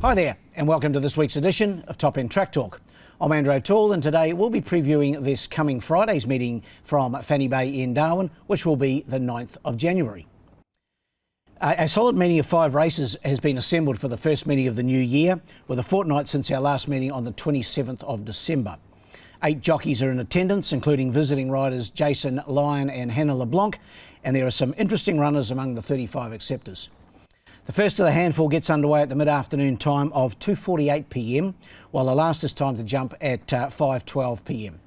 Hi there, and welcome to this week's edition of Top End Track Talk. I'm Andrew O'Toole, and today we'll be previewing this coming Friday's meeting from Fanny Bay in Darwin, which will be the 9th of January. A solid meeting of 5 races has been assembled for the first meeting of the new year, with a fortnight since our last meeting on the 27th of December. 8 jockeys are in attendance, including visiting riders Jason Lyon and Hannah LeBlanc, and there are some interesting runners among the 35 acceptors. The first of the handful gets underway at the mid-afternoon time of 2:48 p.m, while the last is timed to jump at 5:12 p.m.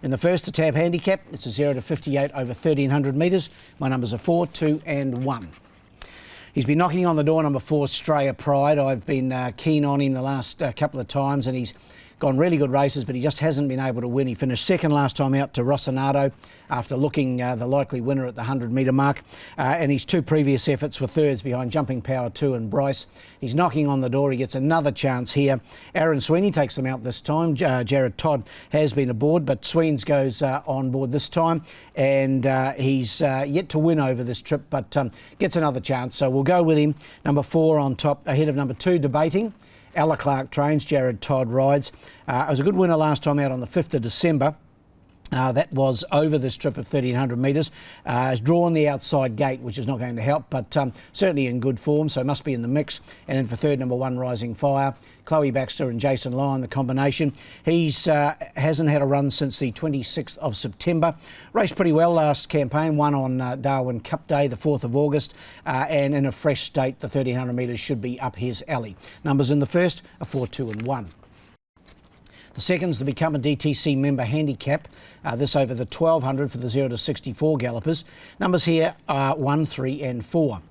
In the first, the tab handicap, it's a 0 to 58 over 1,300 metres. My numbers are 4, 2 and 1. He's been knocking on the door, number 4, Straya Pride. I've been keen on him the last couple of times, and he's gone really good races, but he just hasn't been able to win. He finished second last time out to Rossonado after looking the likely winner at the 100-metre mark, and his 2 previous efforts were thirds behind Jumping Power 2 and Bryce. He's knocking on the door. He gets another chance here. Aaron Sweeney takes them out this time. Jared Todd has been aboard, but Sweens goes on board this time, and he's yet to win over this trip, but gets another chance. So we'll go with him. Number 4 on top, ahead of number 2, Debating. Ella Clark trains, Jared Todd rides. It was a good winner last time out on the 5th of December. That was over this trip of 1,300 metres. Has drawn the outside gate, which is not going to help, but certainly in good form, so must be in the mix. And then for third, number 1, Rising Fire. Chloe Baxter and Jason Lyon, the combination. He's hasn't had a run since the 26th of September. Raced pretty well last campaign, won on Darwin Cup Day, the 4th of August, and in a fresh state, the 1,300 metres should be up his alley. Numbers in the first are 4, 2 and 1. The second's the Become a DTC member handicap, this over the 1,200 for the 0 to 64 gallopers. Numbers here are 1, 3 and 4.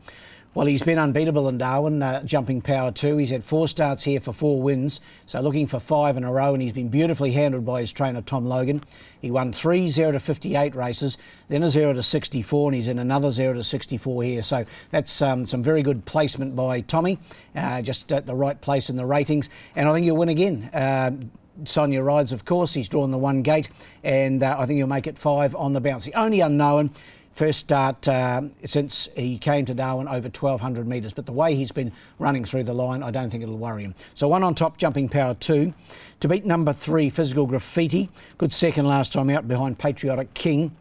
Well, he's been unbeatable in Darwin, Jumping Power 2. He's had 4 starts here for 4 wins, so looking for 5 in a row, and he's been beautifully handled by his trainer, Tom Logan. He won 3 0 to 58 races, then a 0 to 64, and he's in another 0 to 64 here. So that's some very good placement by Tommy, just at the right place in the ratings, and I think he'll win again. Sonia rides, of course. He's drawn the 1 gate, and I think he'll make it 5 on the bounce. The only unknown, first start since he came to Darwin over 1,200 metres, but the way he's been running through the line, I don't think it'll worry him. So 1 on top, Jumping Power 2. To beat number 3, Physical Graffiti. Good second last time out behind Patriotic King.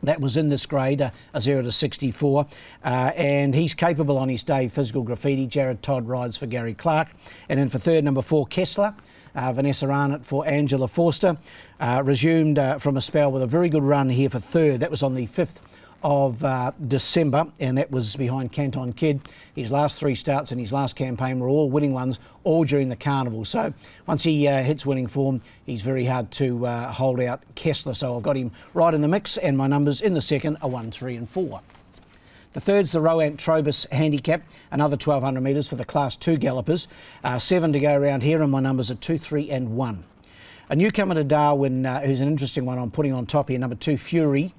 That was in this grade, a 0 to 64, and he's capable on his day, Physical Graffiti. Jared Todd rides for Gary Clark. And then for third, number 4, Kessler. Vanessa Arnott for Angela Forster. Resumed from a spell with a very good run here for third. That was on the 5th of December, and that was behind Canton Kid. His last 3 starts in his last campaign were all winning ones, all during the carnival. So once he hits winning form, he's very hard to hold out Kessler. So I've got him right in the mix, and my numbers in the second are 1, 3 and 4. The third's the Roant Trobus handicap, another 1,200 metres for the Class 2 gallopers. 7 to go around here, and my numbers are 2, 3 and 1. A newcomer to Darwin, who's an interesting one I'm putting on top here, number 2, Fury.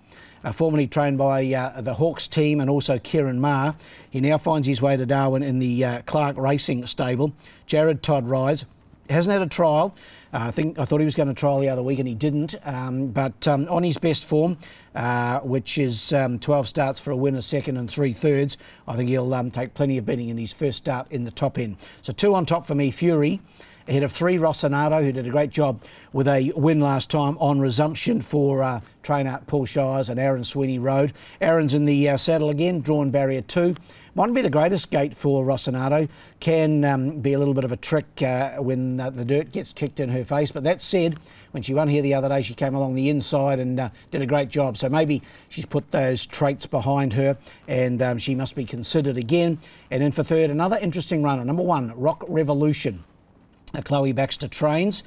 Formerly trained by the Hawks team and also Kieran Maher. He now finds his way to Darwin in the Clark Racing stable. Jared Todd rides. Hasn't had a trial. I thought he was going to trial the other week and he didn't. But on his best form, which is 12 starts for a winner, second and 3 thirds, I think he'll take plenty of betting in his first start in the top end. So 2 on top for me, Fury. Ahead of 3, Rossonado, who did a great job with a win last time on resumption for trainer Paul Shires and Aaron Sweeney rode. Aaron's in the saddle again, drawn barrier 2. Mightn't be the greatest gate for Rossonado. Can be a little bit of a trick when the dirt gets kicked in her face. But that said, when she won here the other day, she came along the inside and did a great job. So maybe she's put those traits behind her, and she must be considered again. And then for third, another interesting runner, number 1, Rock Revolution. Chloe Baxter trains.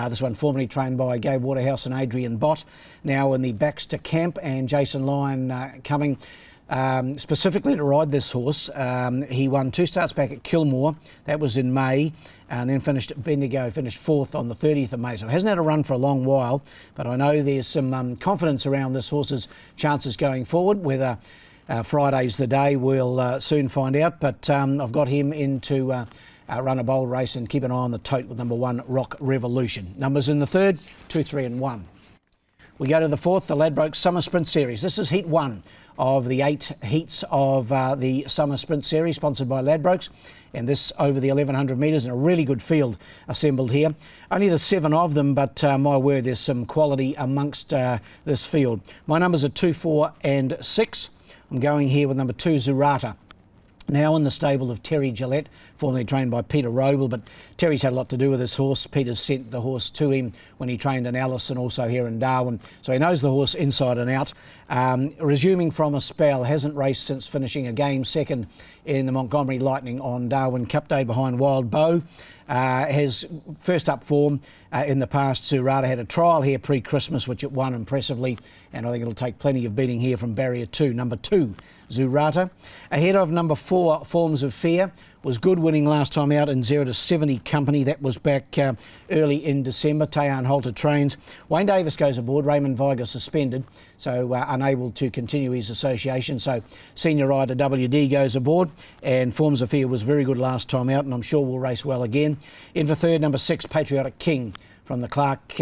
This one formerly trained by Gabe Waterhouse and Adrian Bott. Now in the Baxter camp, and Jason Lyon coming specifically to ride this horse. He won 2 starts back at Kilmore. That was in May. And then finished at Bendigo, finished 4th on the 30th of May. So hasn't had a run for a long while, but I know there's some confidence around this horse's chances going forward. Whether Friday's the day, we'll soon find out. But I've got him into run a bold race and keep an eye on the tote with number 1, Rock Revolution. Numbers in the third, 2, 3 and 1. We go to the fourth, the Ladbroke Summer Sprint Series. This is Heat 1 of the 8 heats of the Summer Sprint Series, sponsored by Ladbrokes. And this over the 1100 metres, and a really good field assembled here. Only the 7 of them, but my word, there's some quality amongst this field. My numbers are 2, 4 and 6. I'm going here with number 2, Zurata. Now in the stable of Terry Gillette, formerly trained by Peter Roble, but Terry's had a lot to do with this horse. Peter's sent the horse to him when he trained in Alice and also here in Darwin, so he knows the horse inside and out. Resuming from a spell, hasn't raced since finishing a game second in the Montgomery Lightning on Darwin Cup Day behind Wild Bow. Has first up form in the past. Zurata had a trial here pre-Christmas, which it won impressively, and I think it'll take plenty of beating here from barrier 2. Number 2, Zurata. Ahead of number 4, Forms of Fear. Was good winning last time out in 0 to 70 company. That was back early in December. Tejan Holter trains. Wayne Davis goes aboard. Raymond Viger suspended, so unable to continue his association. So senior rider WD goes aboard, and Forms of Fear was very good last time out, and I'm sure will race well again. In for third, number 6, Patriotic King. From the Clark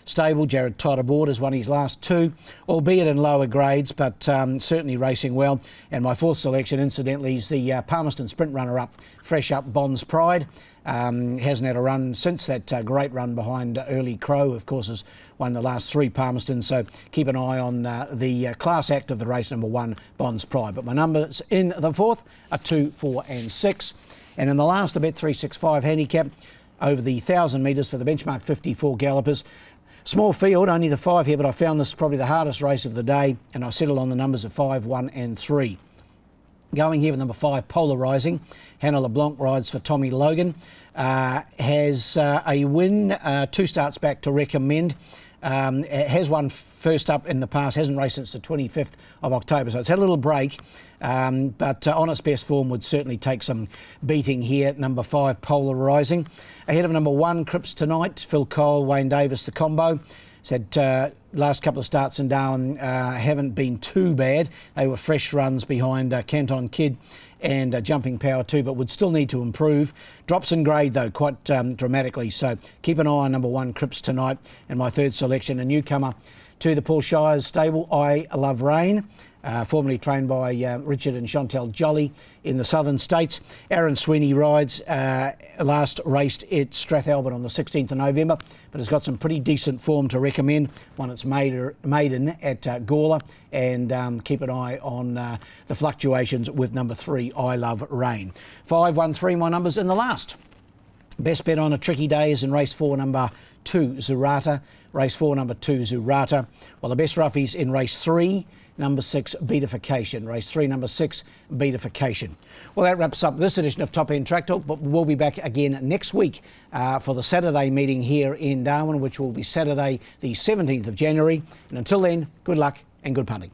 stable, Jared Todd aboard has won his last 2, albeit in lower grades, but certainly racing well. And my 4th selection, incidentally, is the Palmerston Sprint runner-up, Fresh Up Bonds Pride. Hasn't had a run since that great run behind Early Crow. Of course, has won the last 3 Palmerston, so keep an eye on the class act of the race, number 1, Bonds Pride. But my numbers in the 4th are 2, 4 and 6. And in the last, the Bet365 handicap, over the 1,000 metres for the benchmark 54 gallopers. Small field, only the 5 here, but I found this probably the hardest race of the day, and I settled on the numbers of 5, 1 and 3. Going here with number 5, Polarising. Hannah LeBlanc rides for Tommy Logan. Has a win, 2 starts back to recommend. Has won first up in the past, hasn't raced since the 25th of October, so it's had a little break, but on its best form would certainly take some beating here. Number 5, Polarising. Ahead of number 1, Crips Tonight, Phil Cole, Wayne Davis, the combo. Said last couple of starts in Darwin haven't been too bad. They were fresh runs behind Canton Kid and Jumping Power too, but would still need to improve. Drops in grade though quite dramatically, so keep an eye on number 1, Crips Tonight. And my 3rd selection, a newcomer to the Paul Shires stable, I Love Rain. Formerly trained by Richard and Chantel Jolly in the southern states. Aaron Sweeney rides, last raced at Strathalbyn on the 16th of November, but has got some pretty decent form to recommend. Won its maiden at Gawler, and keep an eye on the fluctuations with number 3, I Love Rain. 5, 1, 3, my numbers in the last. Best bet on a tricky day is in race 4, number 2, Zurata. Race 4, number 2, Zurata. Well, the best roughies in race 3, number 6, Beatification. Race 3, number 6, Beatification. Well, that wraps up this edition of Top End Track Talk, but we'll be back again next week for the Saturday meeting here in Darwin, which will be Saturday the 17th of January. And until then, good luck and good punting.